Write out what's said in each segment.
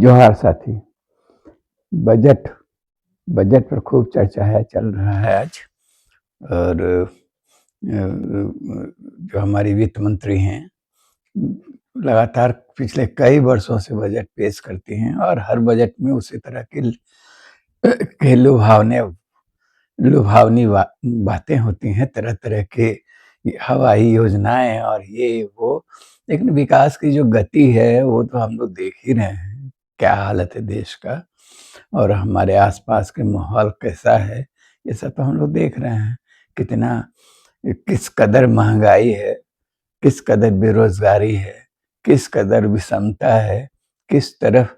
जोहार साथी। Budget budget पर खूब चर्चा है, चल रहा है आज। और जो हमारी वित्त मंत्री हैं, लगातार पिछले कई वर्षों से बजट पेश करती हैं और हर बजट में उसी तरह के लुभावनी बातें होती हैं, तरह तरह के हवाई योजनाएं और ये वो। लेकिन विकास की जो गति है वो तो हम लोग देख ही रहे हैं, क्या हालत है देश का और हमारे आसपास के माहौल कैसा है, ये सब तो हम लोग देख रहे हैं। किस कदर महंगाई है, किस कदर बेरोजगारी है, किस कदर विषमता है, किस तरफ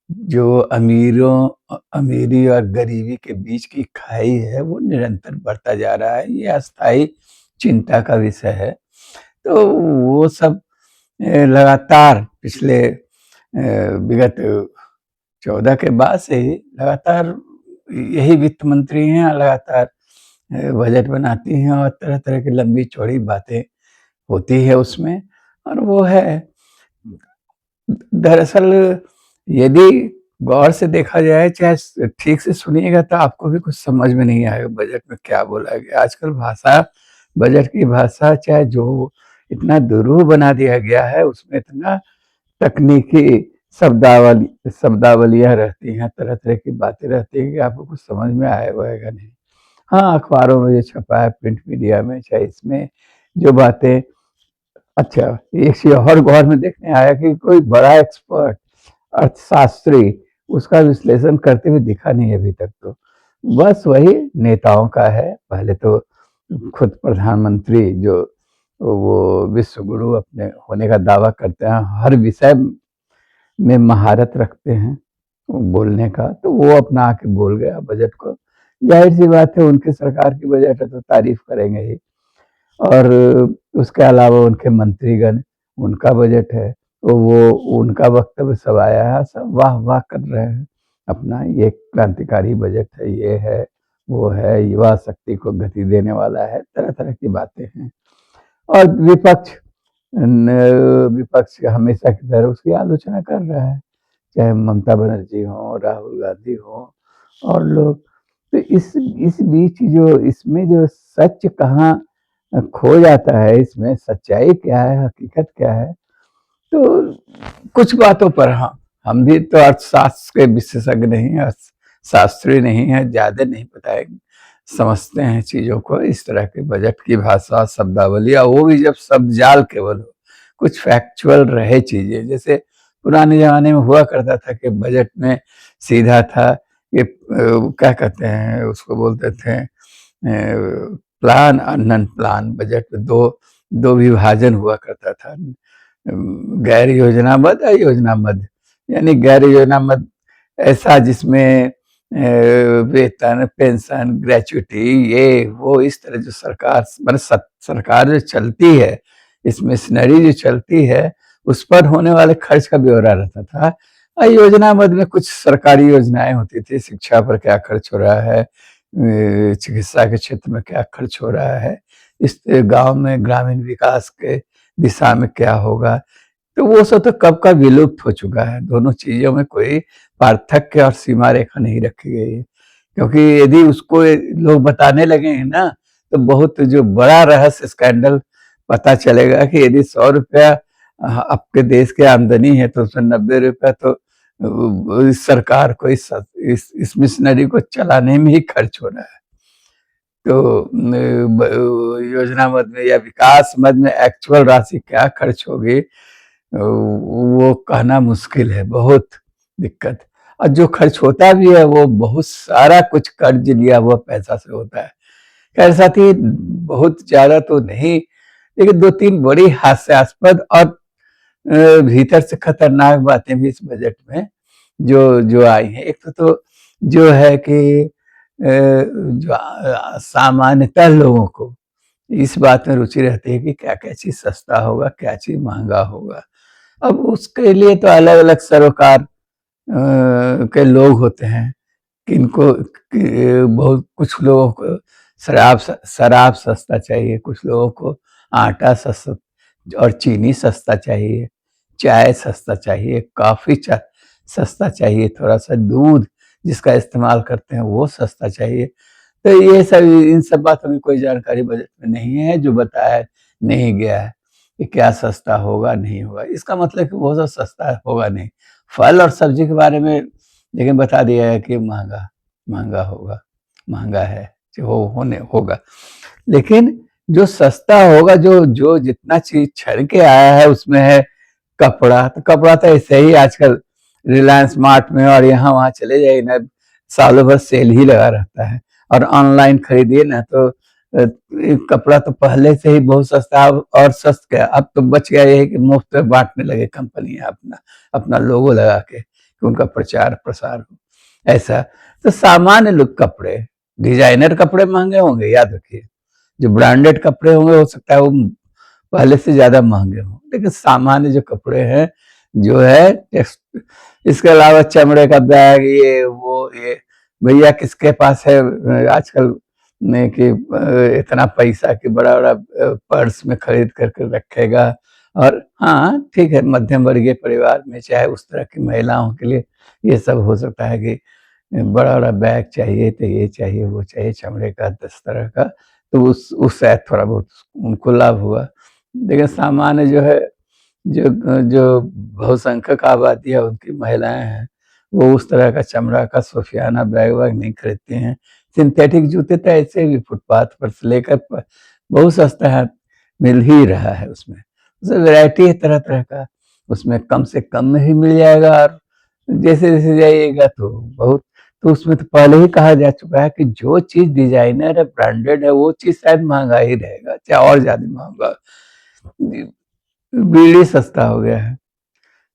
जो अमीरी और गरीबी के बीच की खाई है वो निरंतर बढ़ता जा रहा है। ये अस्थायी चिंता का विषय है। तो वो सब लगातार पिछले विगत 14 के बाद से ही लगातार यही वित्त मंत्री हैं, लगातार बजट बनाती हैं और तरह तरह की लंबी चौड़ी बातें होती है उसमें। और वो है, दरअसल यदि गौर से देखा जाए, चाहे ठीक से सुनिएगा तो आपको भी कुछ समझ में नहीं आएगा बजट में क्या बोला गया। आजकल भाषा, बजट की भाषा चाहे जो इतना दुरूह बना दिया गया है, उसमें इतना तकनीकी शब्दावलियां रहती हैं, तरह तरह की बातें रहती हैं कि आपको कुछ समझ में आएगा नहीं। हाँ, अखबारों में जो छपा है, प्रिंट मीडिया में, चाहे इसमें जो बातें, अच्छा एक चीज और गौर में देखने आया कि कोई बड़ा एक्सपर्ट अर्थशास्त्री उसका विश्लेषण करते हुए दिखा नहीं अभी तक। तो बस वही नेताओं का है। पहले तो खुद प्रधानमंत्री जो वो विश्व गुरु अपने होने का दावा करते हैं, हर विषय में महारत रखते हैं बोलने का, तो वो अपना आके बोल गया बजट को। जाहिर सी बात है, उनकी सरकार की बजट है तो तारीफ करेंगे ही। और उसके अलावा उनके मंत्रीगण, उनका बजट है तो वो उनका वक्तव्य सब आया है, सब वाह वाह कर रहे हैं अपना, ये क्रांतिकारी बजट है, ये है वो है, युवा शक्ति को गति देने वाला है, तरह तरह की बातें हैं। और विपक्ष हमेशा की तरह उसकी आलोचना कर रहा है, चाहे ममता बनर्जी हो, राहुल गांधी हो और लोग। तो इस बीच जो इसमें जो सच कहाँ खो जाता है, इसमें सच्चाई क्या है, हकीकत क्या है, तो कुछ बातों पर हाँ, हम भी तो अर्थशास्त्र के विशेषज्ञ नहीं है, शास्त्री नहीं है, ज्यादा नहीं पता है, समझते हैं चीजों को। इस तरह के बजट की भाषा, शब्दावलियां, वो भी जब शब्द जाल केवल हो, कुछ फैक्चुअल रहे चीजें। जैसे पुराने जमाने में हुआ करता था कि बजट में सीधा था, ये क्या कहते हैं उसको, बोलते थे प्लान और नन प्लान। बजट में दो विभाजन हुआ करता था, गैर योजनाबद्ध और योजनाबद्ध। यानी गैर योजनाबद्ध ऐसा जिसमें वेतन, पेंशन, ग्रेचुइटी, ये वो, इस तरह जो सरकार मतलब सरकार जो चलती है, इस मिशनरी जो चलती है, उस पर होने वाले खर्च का ब्यौरा रहता था। और योजनाबद्ध में कुछ सरकारी योजनाएं होती थी, शिक्षा पर क्या खर्च हो रहा है, चिकित्सा के क्षेत्र में क्या खर्च हो रहा है, इस गांव में ग्रामीण विकास के दिशा में क्या होगा। तो वो सब तो कब का विलुप्त हो चुका है। दोनों चीजों में कोई पार्थक्य और सीमा रेखा नहीं रखी गई है, क्योंकि यदि उसको लोग बताने लगे हैं ना, तो बहुत जो बड़ा रहस्य, स्कैंडल पता चलेगा कि यदि 100 रुपया आपके देश की आमदनी है तो उसमें 90 रुपया तो इस सरकार को इस मिशनरी को चलाने में ही खर्च हो रहा है। तो योजना मद में या विकास मद में एक्चुअल राशि क्या खर्च होगी वो कहना मुश्किल है, बहुत दिक्कत। और जो खर्च होता भी है वो बहुत सारा कुछ कर्ज लिया हुआ पैसा से होता है। खैर साथी, बहुत ज्यादा तो नहीं, लेकिन 2-3 बड़ी हास्यास्पद और भीतर से खतरनाक बातें भी इस बजट में जो जो आई हैं। एक तो जो है कि जो सामान्यतः लोगों को इस बात में रुचि रहती है कि क्या क्या चीज सस्ता होगा, क्या चीज महंगा होगा। अब उसके लिए तो अलग अलग सरोकार के लोग होते हैं, किनको बहुत, कुछ लोगों को शराब सस्ता चाहिए, कुछ लोगों को आटा सस्ता और चीनी सस्ता चाहिए, चाय सस्ता चाहिए, कॉफी सस्ता चाहिए, थोड़ा-सा दूध जिसका इस्तेमाल करते हैं वो सस्ता चाहिए। तो ये सब इन सब बातों की कोई जानकारी बजट में नहीं है, जो बताया नहीं गया है कि क्या सस्ता होगा, नहीं होगा। इसका मतलब कि वो सब सस्ता होगा नहीं। फल और सब्ज़ी के बारे में लेकिन बता दिया है कि महँगा, महँगा होगा, महँगा है, जो होने होगा। लेकिन जो सस्ता होगा, जो जो जितना चीज़ छर के आया है उसमें है कपड़ा, तो कपड़ा तो ऐसे ही आजकल रिलायंस मार्ट में और यहाँ-वहाँ चले जाइए ना, सालों भर सेल ही लगा रहता है। और ऑनलाइन खरीदिए ना तो कपड़ा तो पहले से ही बहुत सस्ता और सस्त क्या, अब तो बच गया ये है कि मुफ्त में बाँटने लगे कंपनियाँ अपना अपना लोगो लगा के कि उनका प्रचार-प्रसार हो, ऐसा। तो सामान्य लोग कपड़े, डिज़ाइनर कपड़े महँगे होंगे, याद रखिए। जो ब्रांडेड कपड़े होंगे हो सकता है वो पहले से ज़्यादा महँगे हों, लेकिन सामान्य जो कपड़े हैं, जो है टेक्स्ट, इसके अलावा चमड़े का बैग, ये वो ये, भैया किसके पास है आजकल में कि इतना पैसा कि बड़ा-बड़ा पर्स में खरीद कर के रखेगा। और हाँ, ठीक है, मध्यम वर्गीय परिवार में चाहे उस तरह की महिलाओं के लिए ये सब हो सकता है कि बड़ा-बड़ा बैग चाहिए, तो ये चाहिए, वो चाहिए, चमड़े का 10 तरह का, तो उस शायद थोड़ा बहुत उनको लाभ हुआ। लेकिन सामान्य जो है, जो बहुसंख्यक आबादी है, उनकी महिलाएँ हैं, वो उस तरह का चमड़ा का सूफियाना बैग-वैग नहीं खरीदती हैं। सिंथेटिक जूते तो ऐसे भी फुटपाथ पर से लेकर बहुत सस्ता है, मिल ही रहा है उसमें। उसमें वैरायटी है तरह-तरह का, उसमें कम से कम में ही मिल जाएगा। और जैसे-जैसे जाइएगा तो बहुत, तो उसमें तो पहले ही कहा जा चुका है कि जो चीज़ डिज़ाइनर है, ब्रांडेड है, वो चीज़ शायद महँगा ही रहेगा, चाहे और ज़्यादा महँगा। बीड़ी सस्ता हो गया है,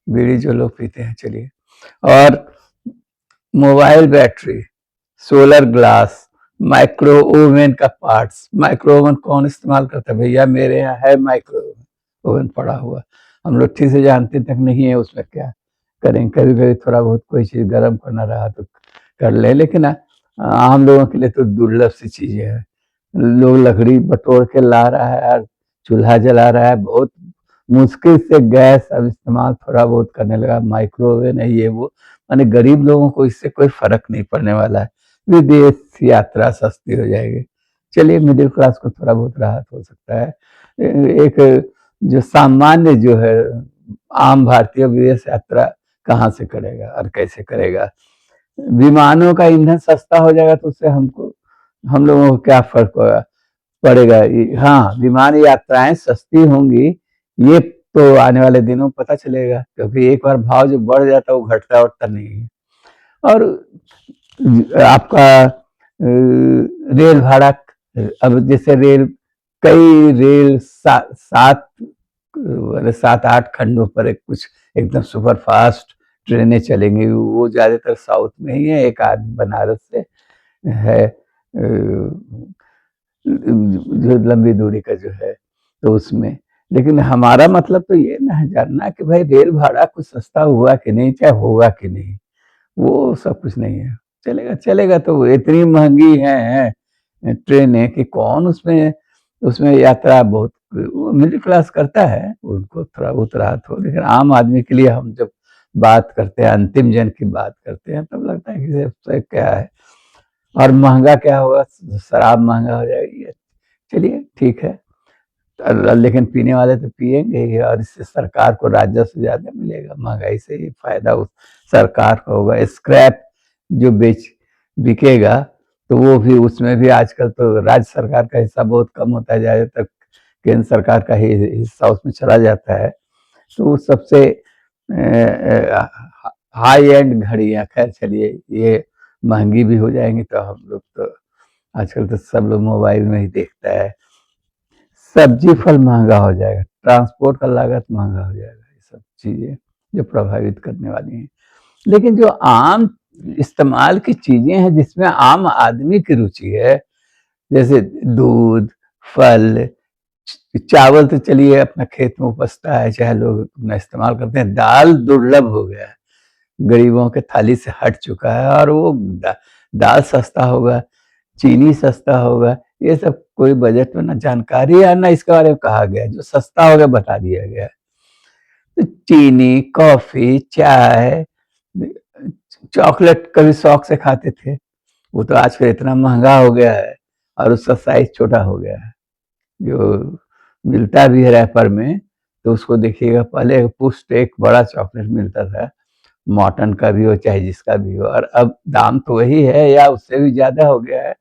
बीड़ी जो लोग पीते हैं, चलिए। और mobile battery, solar glass, micro oven का पार्ट्स, माइक्रो ओवन कौन इस्तेमाल करता है भैया? मेरे यहाँ है माइक्रो ओवन पड़ा हुआ, हम लोग ठीक से जानते तक नहीं है उसमें क्या करें। कभी-कभी थोड़ा बहुत कोई चीज़ गरम करना रहा तो कर लें, लेकिन आम लोगों के लिए तो दुर्लभ सी चीज़ें हैं। लोग लकड़ी बटोर के ला रहा है और चूल्हा जला रहा है, बहुत मुश्किल से गैस अब इस्तेमाल थोड़ा बहुत करने लगा, माइक्रोवेव है, ये वो। माने गरीब लोगों को इससे कोई फ़र्क नहीं पड़ने वाला है। विदेश यात्रा सस्ती हो जाएगी। चलिए, मिडिल क्लास को थोड़ा बहुत राहत हो सकता है। एक जो सामान्य जो है आम भारतीय विदेश यात्रा कहाँ से करेगा और कैसे करेगा? विमानों का ईंधन सस्ता हो जाएगा तो उससे हम लोगों को क्या फ़र्क होगा पड़ेगा? हाँ, विमान यात्राएँ सस्ती होंगी, ये तो आने वाले दिनों में पता चलेगा, क्योंकि एक बार भाव जो बढ़ जाता है वो घटता-वटता नहीं है। और आपका रेल भाड़ा, अब जैसे कई रेल 7-8 खंडों पर एक कुछ एकदम सुपर फास्ट ट्रेनें चलेंगी, वो ज़्यादातर साउथ में ही है, एक आध बनारस से है, जो लंबी दूरी का जो है, तो उसमें। लेकिन हमारा मतलब तो ये ना है जानना कि भाई रेल भाड़ा कुछ सस्ता हुआ कि नहीं, चाहे होगा कि नहीं, वो सब कुछ नहीं है। चलेगा, चलेगा, तो इतनी महँगी हैं ट्रेनें कि कौन उसमें उसमें यात्रा बहुत वो मिडिल क्लास करता है, उनको थोड़ा बहुत राहत हो, लेकिन आम आदमी के लिए हम जब बात करते हैं, अंतिम जन की बात करते हैं, तब लगता है कि ये क्या है? और महँगा क्या होगा? शराब महँगा हो जाएगी। चलिए, ठीक है। लेकिन पीने वाले तो पिएँगे ही, और इससे सरकार को राजस्व ज़्यादा मिलेगा, महँगाई से ही फ़ायदा उस सरकार को होगा। स्क्रैप जो बिकेगा, तो वो भी, उसमें भी आजकल तो राज्य सरकार का हिस्सा बहुत कम होता जा रहा है, तक केंद्र सरकार का ही हिस्सा उसमें चला जाता है। तो वो सबसे हाई एंड घड़ियाँ, खैर चलिए, ये महँगी भी हो जाएँगी, तो हम लोग तो आजकल तो सब लोग मोबाइल में ही देखता है। सब्जी फल महँगा हो जाएगा, ट्रांसपोर्ट का लागत महँगा हो जाएगा, ये सब चीज़ें जो प्रभावित करने वाली हैं। लेकिन जो आम इस्तेमाल की चीज़ें हैं, जिसमें आम आदमी की रुचि है, जैसे दूध, फल, चावल तो चलिए अपना खेत में उपजता है, चाहे लोग अपना इस्तेमाल करते हैं। दाल दुर्लभ हो गया है, गरीबों के थाली से हट चुका है, और वो दाल सस्ता होगा, चीनी सस्ता होगा, ये सब कोई बजट में ना जानकारी है, ना इसके बारे में कहा गया है। जो सस्ता होगा बता दिया गया है। तो चीनी, कॉफ़ी, चाय, चॉकलेट कभी शौक से खाते थे, वो तो आजकल इतना महँगा हो गया है और उसका साइज़ छोटा हो गया है। जो मिलता भी है रैपर में, तो उसको देखिएगा पहले पुष्ट एक बड़ा चॉकलेट मिलता था, मॉर्टन का भी हो चाहे जिसका भी हो, और अब दाम तो वही है या उससे भी ज़्यादा हो गया है,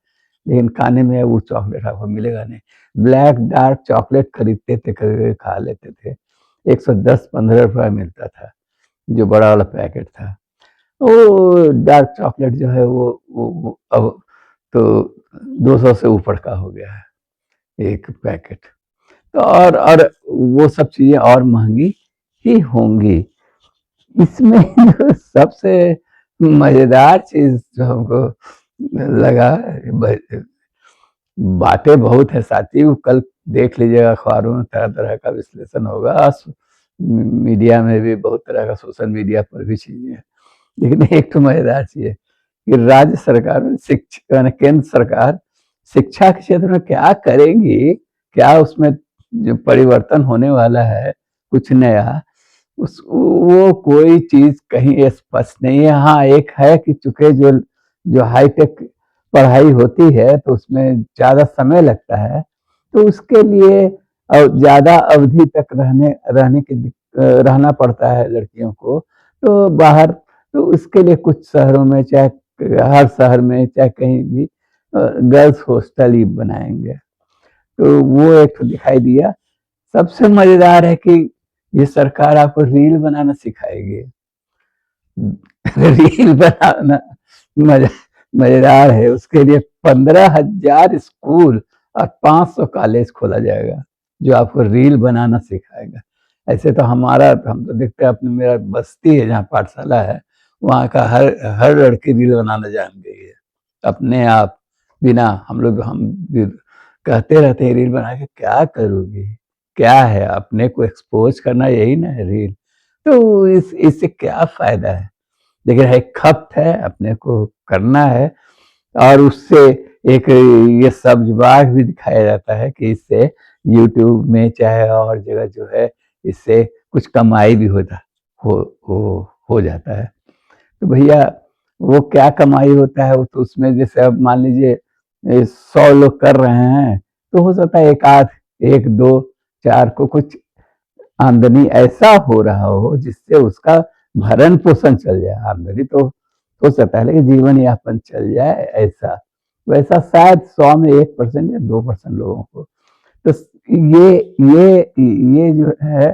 लेकिन खाने में वो चॉकलेट आपको मिलेगा नहीं। ब्लैक डार्क चॉकलेट खरीदते थे, कभी-कभी खा लेते थे। 110-15 रुपए मिलता था, जो बड़ा वाला पैकेट था। वो डार्क चॉकलेट जो है वो अब तो 200 से ऊपर का हो गया है एक पैकेट। तो और वो सब चीज़ें और महँगी ही होंगी। इसमें जो सबसे मज़ेदार चीज़ जो हमको लगा, ब बातें बहुत है साथी, वो कल देख लीजिएगा अखबारों में तरह-तरह का विश्लेषण होगा, मीडिया में भी बहुत तरह का, सोशल मीडिया पर भी चीज़ें हैं। लेकिन एक तो मज़ेदार चीज़ है कि राज्य सरकार यानी केंद्र सरकार शिक्षा के क्षेत्र में क्या करेगी, क्या उसमें जो परिवर्तन होने वाला है, कुछ नया, उस वो कोई चीज़ कहीं स्पष्ट नहीं है। हाँ, एक है कि चूँकि जो जो हाईटेक पढ़ाई होती है, तो उसमें ज़्यादा समय लगता है, तो उसके लिए ज़्यादा अवधि तक रहना पड़ता है लड़कियों को, तो बाहर, तो उसके लिए कुछ शहरों में, चाहे हर शहर में, चाहे कहीं भी गर्ल्स हॉस्टल ही बनाएँगे। तो वो एक तो दिखाई दिया। सबसे मज़ेदार है कि ये सरकार आपको रील बनाना सिखाएगी। रील बनाना मज़े मज़ेदार है। उसके लिए 15,000 स्कूल और 500 कॉलेज खोला जाएगा, जो आपको रील बनाना सिखाएगा। ऐसे तो हम तो देखते हैं, अपने मेरा बस्ती है जहाँ पाठशाला है, वहाँ का हर हर लड़की रील बनाना जान गई है। अपने आप, बिना हम भी कहते रहते हैं रील बना के क्या करोगी? क्या है? अपने को एक्सपोज़ करना यही ना है रील। तो इससे क्या फ़ायदा है? लेकिन है खपत है, अपने को करना है, और उससे एक ये सब्ज़ बाग भी दिखाया जाता है कि इससे यूट्यूब में चाहे और जगह जो है, इससे कुछ कमाई भी हो हो जाता है। तो भैया, वो क्या कमाई होता है, वो तो उसमें जैसे अब मान लीजिए 100 लोग कर रहे हैं, तो हो सकता है 1 आध, 1, 2, 4 को कुछ आमदनी ऐसा हो रहा हो जिससे उसका भरण पोषण चल जाए। आमदनी तो हो सकता है, लेकिन जीवन यापन चल जाए ऐसा। वैसा शायद 100 में 1% या 2% लोगों को। तो ये ये जो है,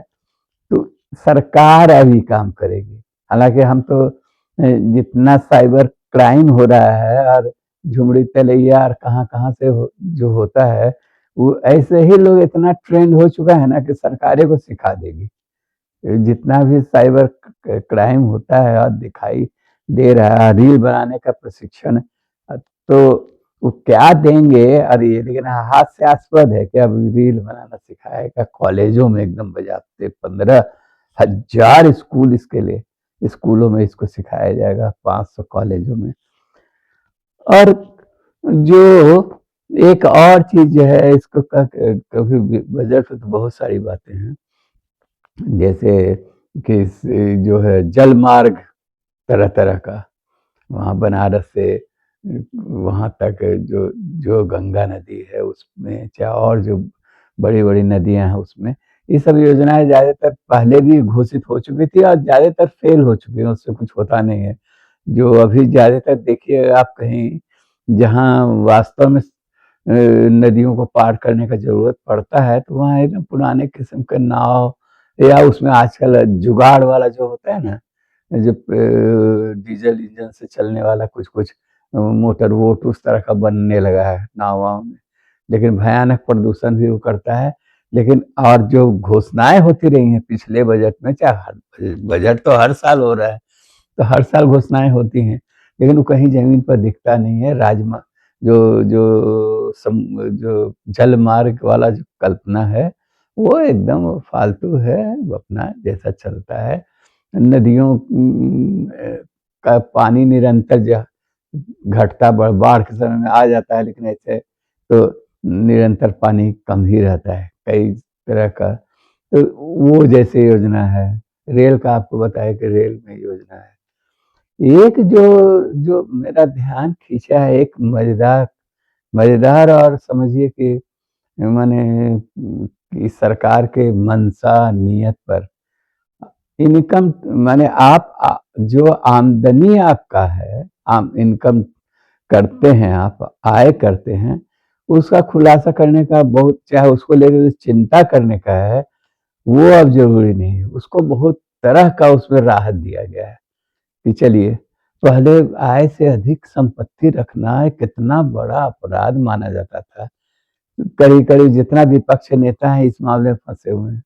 तो सरकार अभी काम करेगी। हालाँकि हम तो जितना साइबर क्राइम हो रहा है, और झुमड़ी तलैया और कहाँ-कहाँ से जो होता है, वो ऐसे ही लोग, इतना ट्रेंड हो चुका है ना कि सरकारें को सिखा देगी। जितना भी साइबर क्राइम होता है और दिखाई दे रहा है, रील बनाने का प्रशिक्षण, तो वो क्या देंगे, और ये लेकिन हास्यास्पद है कि अब रील बनाना सिखाएगा कॉलेजों में, एकदम बजाते 15,000 स्कूल इसके लिए, स्कूलों में इसको सिखाया जाएगा, 500 कॉलेजों में। और जो एक और चीज जो है, इसको कभी बजट पे तो बहुत सारी बातें हैं, जैसे कि जो है जल मार्ग, तरह-तरह का, वहाँ बनारस से वहाँ तक, जो जो गंगा नदी है उसमें, चाहे और जो बड़ी-बड़ी नदियाँ हैं उसमें, ये सब योजनाएँ ज़्यादातर पहले भी घोषित हो चुकी थी और ज़्यादातर फेल हो चुकी हैं, उससे कुछ होता नहीं है। जो अभी ज़्यादातर देखिए आप कहीं, जहाँ वास्तव में नदियों को पार करने का ज़रूरत पड़ता है, तो वहाँ एकदम पुराने किस्म के नाव, या उसमें आजकल जुगाड़ वाला जो होता है ना, जो डीज़ल इंजन से चलने वाला कुछ-कुछ मोटर बोट उस तरह का बनने लगा है नाव-वाव में। लेकिन भयानक प्रदूषण भी वो करता है। लेकिन और जो घोषणाएँ होती रही हैं पिछले बजट में, चाहे हर बजट तो हर साल हो रहा है, तो हर साल घोषणाएँ होती हैं, लेकिन वो कहीं ज़मीन पर दिखता नहीं है। जो जो जो जल मार्ग वाला जो कल्पना है, वो एकदम फालतू है, वो अपना जैसा चलता है। नदियों का पानी निरंतर घटता, बाढ़ के समय में आ जाता है, लेकिन ऐसे तो निरंतर पानी कम ही रहता है, कई तरह का। तो वो जैसे योजना है, रेल का आपको बताया कि रेल में योजना है। एक जो जो मेरा ध्यान खींचा है, एक मज़ेदार मज़ेदार और समझिए कि माने कि सरकार के मंशा, नियत पर इनकम माने आप जो आमदनी आपका है, इनकम करते हैं आप, आय करते हैं, उसका खुलासा करने का बहुत, चाहे उसको लेकर चिंता करने का है, वो अब ज़रूरी नहीं है। उसको बहुत तरह का उसमें राहत दिया गया है कि चलिए, पहले आय से अधिक संपत्ति रखना एक कितना बड़ा अपराध माना जाता था। करीब-करीब जितना विपक्ष नेता है इस मामले में फँसे हुए हैं,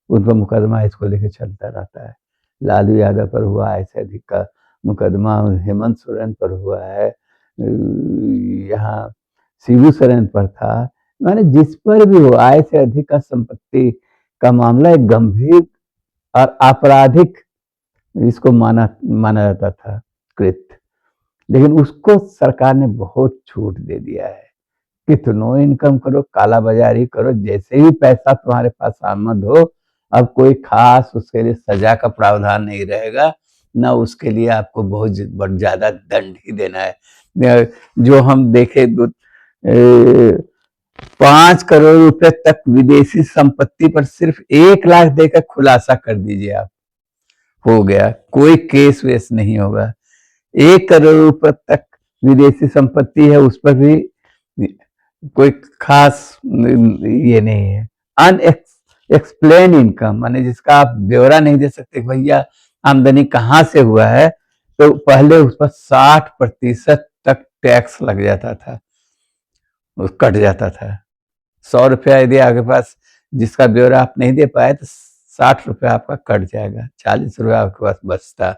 उन पर मुकदमा इसको लेके चलता रहता है। लालू यादव पर हुआ ऐसे अधिक का मुकदमा, हेमंत सोरेन पर हुआ है, यहाँ शिबू सोरेन पर था। माने जिस पर भी हो, आय से अधिक का संपत्ति का मामला एक गंभीर और आपराधिक इसको माना माना जाता था कृत्य। लेकिन उसको सरकार ने बहुत छूट दे दिया है। कितनो इनकम करो, काला बाजारी करो, जैसे ही पैसा तुम्हारे पास आमद हो, अब कोई खास उसके लिए सजा का प्रावधान नहीं रहेगा, ना उसके लिए आपको बहुत ज्यादा दंड ही देना है। जो हम देखे 5 करोड़ रुपए तक विदेशी संपत्ति पर सिर्फ 1 लाख देकर खुलासा कर दीजिए आप, हो गया, कोई केस वेस नहीं होगा। 1 करोड़ रुपए तक विदेशी संपत्ति है, उस पर भी कोई खास ये नहीं है। अनएक्सप्लेन इनकम माने जिसका आप ब्यौरा नहीं दे सकते भैया आमदनी कहाँ से हुआ है, तो पहले उस पर 60% तक टैक्स लग जाता था, कट जाता था। 100 रुपया यदि आपके पास जिसका ब्यौरा आप नहीं दे पाए तो 60 रुपया आपका कट जाएगा, 40 रुपया आपके पास बचता।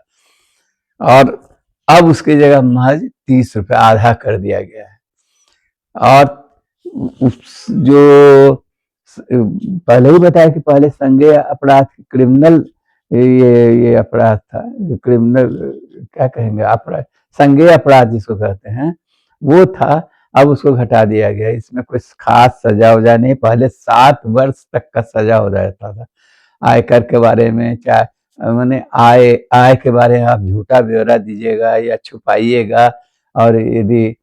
और अब उसकी जगह महज 30 रुपया, आधा कर दिया गया है। और उस जो पहले ही बताया कि पहले संज्ञेय अपराध क्रिमिनल, ये अपराध था, क्रिमिनल क्या कहेंगे, अपराध संज्ञेय अपराध जिसको कहते हैं वो था, अब उसको घटा दिया गया। इसमें कोई खास सजा वजा नहीं, पहले 7 वर्ष तक का सजा हो जाता था। आयकर के बारे में क्या मैंने आय आय के बारे में आप झूठा ब्यौरा दीजिएगा या छुपाइएगा और यदि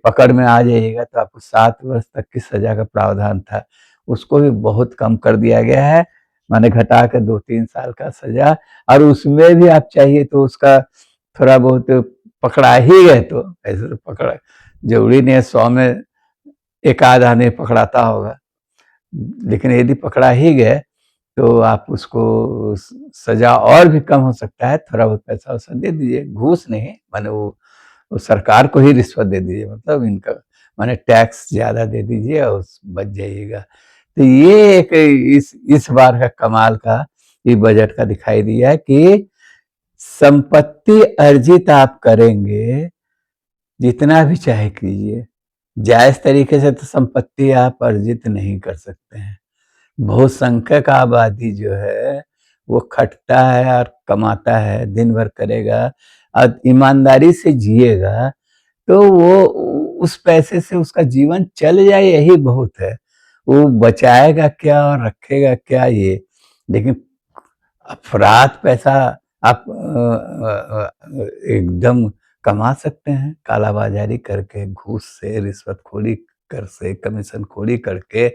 पकड़ में आ जाइएगा तो आपको 7 वर्ष तक की सजा का प्रावधान था, उसको भी बहुत कम कर दिया गया है, माने घटा कर 2-3 साल का सजा। और उसमें भी आप चाहिए तो उसका थोड़ा बहुत पकड़ा ही गए तो ऐसे तो पकड़ा जरूरी नहीं है, 100 में एक आध आने पकड़ाता होगा, लेकिन यदि पकड़ा ही गए तो आप उसको सजा और भी कम हो सकता है, थोड़ा बहुत पैसा वैसा दे दीजिए, घूस नहीं, माने वो सरकार को ही रिश्वत दे दीजिए, मतलब इनका माने टैक्स ज्यादा दे दीजिए और बच जाइएगा। तो ये एक इस बार का कमाल का ये बजट का दिखाई दिया है कि संपत्ति अर्जित आप करेंगे जितना भी चाहे कीजिए, जायज तरीके से तो संपत्ति आप अर्जित नहीं कर सकते हैं। बहुसंख्यक आबादी जो है वो खटता है और कमाता है, दिन भर करेगा और ईमानदारी से जिएगा, तो वो उस पैसे से उसका जीवन चल जाए यही बहुत है। वो बचाएगा क्या और रखेगा क्या ये, लेकिन अफरात पैसा आप एकदम कमा सकते हैं कालाबाजारी करके, घूस से, रिश्वतखोरी कर से, कमीशनखोरी करके,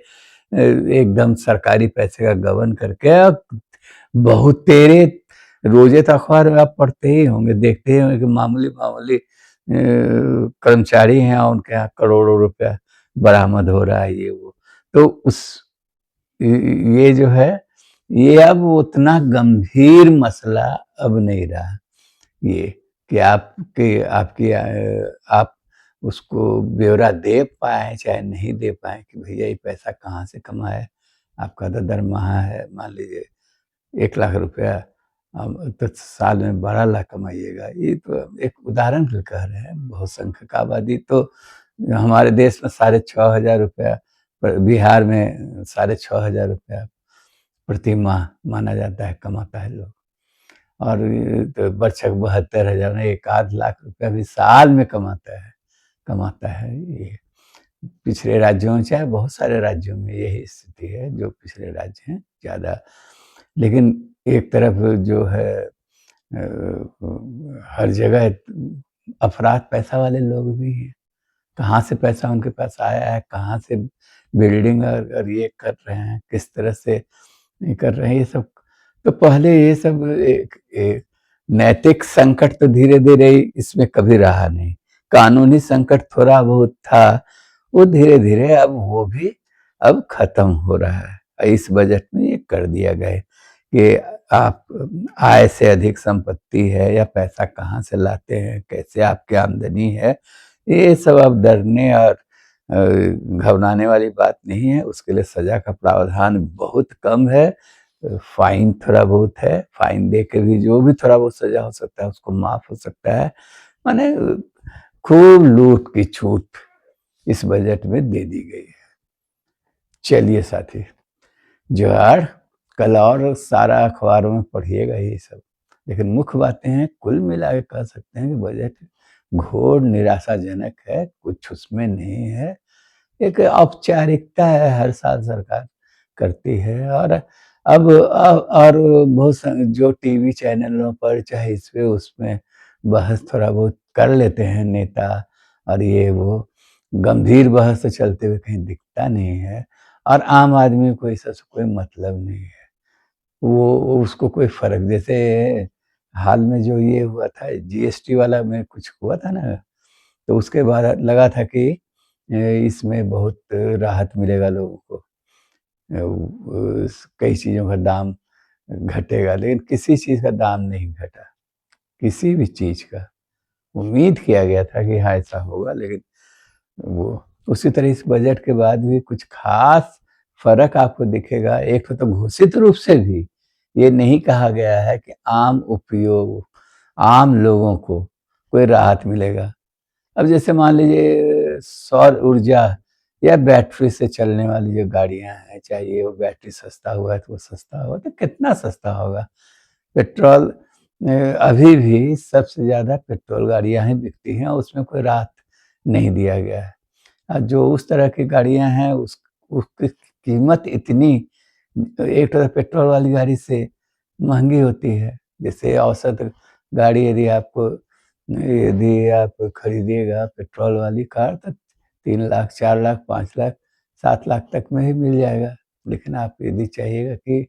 एकदम सरकारी पैसे का गबन करके। बहुत तेरे रोजे तो अखबार में आप पढ़ते ही होंगे, देखते ही होंगे कि मामूली मामूली कर्मचारी हैं और उनके यहाँ करोड़ों रुपया बरामद हो रहा है, ये वो। तो उस ये जो है ये अब उतना गंभीर मसला अब नहीं रहा, ये कि आपकी आप उसको ब्यौरा दे पाए चाहे नहीं दे पाए कि भैया ये पैसा कहाँ से कमा है। आपका तो दरमाहा है मान लीजिए 1 लाख रुपया, तो साल में 12 लाख कमाइएगा, ये तो एक उदाहरण भी कह रहे हैं। बहुसंख्यक आबादी तो हमारे देश में 6,500 रुपया, बिहार में 6,500 रुपया प्रति माह माना जाता है कमाता है लोग। और तो बरछक 72,000 में 1 आध लाख रुपया भी साल में कमाता है ये। पिछड़े राज्यों में, चाहे बहुत सारे राज्यों में यही स्थिति है, जो पिछड़े राज्य हैं ज़्यादा। लेकिन एक तरफ जो है हर जगह अफरात पैसा वाले लोग भी हैं। कहाँ से पैसा उनके पास आया है, कहाँ से बिल्डिंग और ये कर रहे हैं, किस तरह से ये कर रहे हैं, ये सब तो पहले ये सब एक नैतिक संकट तो धीरे-धीरे इसमें कभी रहा नहीं। कानूनी संकट थोड़ा बहुत था, वो धीरे-धीरे अब वो भी अब खत्म हो रहा है। इस बजट में ये कर दिया गया है कि आप आय से अधिक संपत्ति है या पैसा कहाँ से लाते हैं, कैसे आपकी आमदनी है, ये सब अब डरने और घबराने वाली बात नहीं है। उसके लिए सज़ा का प्रावधान बहुत कम है। फाइन थोड़ा बहुत है, फाइन दे के भी जो भी थोड़ा बहुत सज़ा हो सकता है उसको माफ़ हो सकता है। माने खूब लूट की छूट इस बजट में दे दी गई है। चलिए साथी, जोहार। कल और सारा अखबारों में पढ़िएगा ये सब। लेकिन मुख्य बातें हैं, कुल मिला के कह सकते हैं कि बजट घोर निराशाजनक है, कुछ उसमें नहीं है। एक औपचारिकता है, हर साल सरकार करती है और अब और बहुत जो टीवी चैनलों पर चाहे इस पे उसमें बहस थोड़ा बहुत कर लेते हैं नेता और ये वो, गंभीर बहस तो चलते हुए कहीं दिखता नहीं है और आम आदमी को इससे कोई मतलब नहीं है। वो उसको कोई फ़र्क, जैसे हाल में जो ये हुआ था जीएसटी वाला में कुछ हुआ था ना, तो उसके बाद लगा था कि इसमें बहुत राहत मिलेगा लोगों को। कई चीज़ों का दाम घटेगा, लेकिन किसी चीज़ का दाम नहीं घटा, किसी भी चीज़ का। उम्मीद किया गया था कि हाँ, ऐसा होगा, लेकिन वो उसी तरह इस बजट के बाद भी कुछ ख़ास फ़र्क आपको दिखेगा। एक तो घोषित रूप से भी ये नहीं कहा गया है कि आम उपयोग, आम लोगों को कोई राहत मिलेगा। अब जैसे मान लीजिए सौर ऊर्जा या बैटरी से चलने वाली जो गाड़ियाँ हैं, चाहिए वो बैटरी सस्ता हुआ है तो वो सस्ता होगा, तो कितना सस्ता होगा? पेट्रोल अभी भी सबसे ज़्यादा पेट्रोल गाड़ियाँ ही बिकती हैं, उसमें कोई राहत नहीं दिया गया है। जो उस तरह की गाड़ियाँ हैं उसकी कीमत इतनी एक तो पेट्रोल वाली गाड़ी से महँगी होती है। जैसे औसत गाड़ी यदि आप खरीदिएगा पेट्रोल वाली कार तो 3 लाख, 4 लाख, 5 लाख, 7 लाख तक में ही मिल जाएगा। लेकिन आप यदि चाहिएगा कि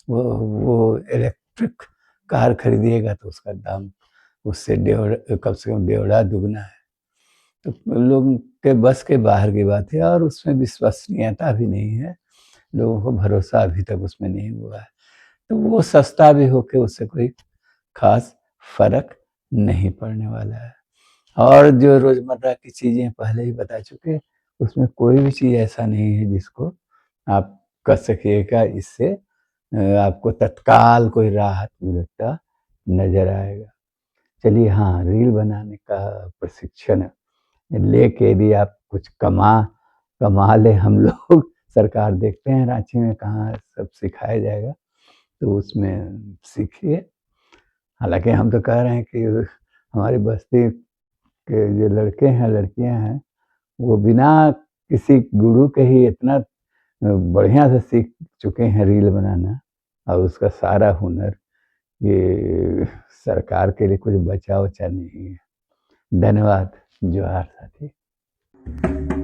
वो इलेक्ट्रिक कार खरीदिएगा तो उसका दाम उससे डेढ़, कम से कम डेढ़ा दुगना है। तो लोगों के बस के बाहर की बात है और उसमें विश्वसनीयता भी नहीं है। लोगों को भरोसा अभी तक उसमें नहीं हुआ है। तो वो सस्ता भी होके उससे कोई ख़ास फ़र्क नहीं पड़ने वाला है। और जो रोज़मर्रा की चीज़ें पहले ही बता चुके, उसमें कोई भी चीज़ ऐसा नहीं है जिसको आप कह सकिएगा इससे आपको तत्काल कोई राहत मिलता नज़र आएगा। चलिए हाँ, रील बनाने का प्रशिक्षण लेके यदि आप कुछ कमा लें हम लोग सरकार देखते हैं रांची में कहाँ सब सिखाया जाएगा, तो उसमें सीखिए। हालाँकि हम तो कह रहे हैं कि हमारी बस्ती के जो लड़के हैं, लड़कियाँ हैं, वो बिना किसी गुरु के ही इतना बढ़िया से सीख चुके हैं रील बनाना और उसका सारा हुनर ये सरकार के लिए कुछ बचा-वचा नहीं है। धन्यवाद। जोहार साथी।